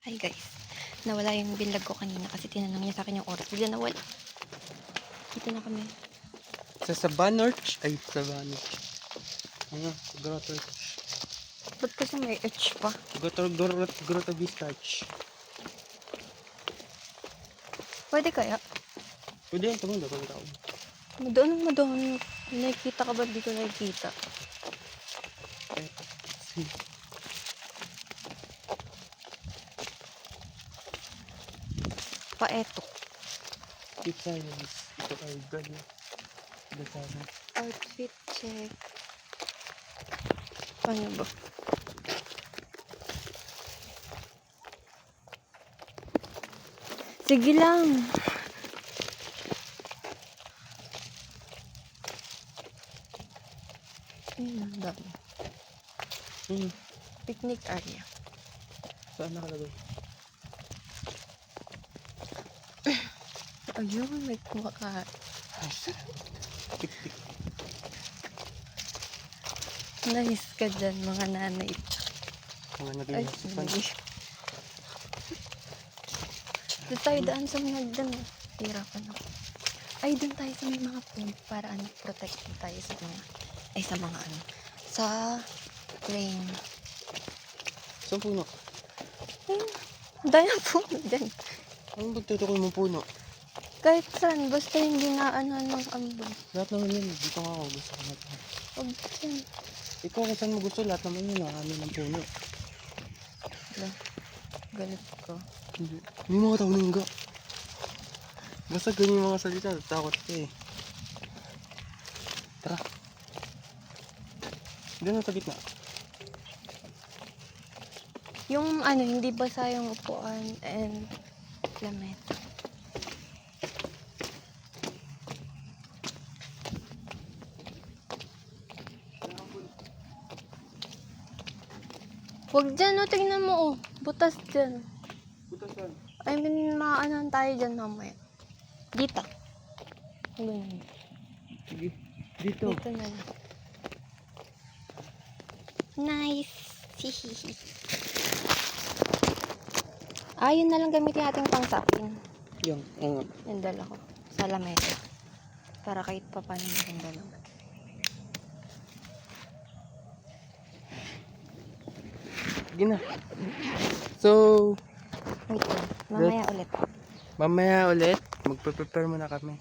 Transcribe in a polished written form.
Hi guys, nawala yung binlog ko kanina kasi tinanong niya sa akin yung oras. Bigla nawala. Dito na kami. Sa Sabanorch? Ay, Sabanorch. Ano? Grotorch. Ba't kasi may H pa? Grotto Vistach. Pwede kaya? Pwede yan, tumanda kung tao. Madoon. Nakikita ka ba dito nakikita? Paeto. Keep silence. Ito ay gano'n. Dasana. Outfit check. Ano ba? Sige lang. Ayun ang dami. Picnic area. Saan nakalagay? Ayun, may kumakain. Tik-tik. Nice ka dyan, mga nanay. Mga Ay, nag-iisipan. doon tayo daan sa mga hagdan. Hirapan ako. Ay, doon tayo sa may mga pump para protect tayo sa mga, sa rain. Saan puno? Ayun, dahil ang puno dyan. Anong pagtutukoy mo puno? Kahit saan, basta hindi na ng ambon. Lahat naman yun. Dito nga ako. Gusto ko natin. Huwag dyan. Ikaw kung saan mo gusto, lahat naman yun. Nakami ng puno. Wala, galit ko. Hindi. May mga tao nangga. Basta ganyan yung mga salita. Takot ka eh. Tara. Doon na sa gitna. Yung hindi basa yung upuan and lamesa. Huwag dyan, tingnan mo, butas dyan. Butas saan? I mean, maaanan tayo dyan mamaya. Dito. Ganun. Sige. Dito. Dito na lang. Nice. Hihihi. Yun na lang gamitin natin pang sapin. Yung. Yung dala ko. Sa lamesa. Para kahit pa paano yung dala. Sige na. So, Wait lang. Mamaya ulit. mamaya ulit, magpe-prepare muna kami.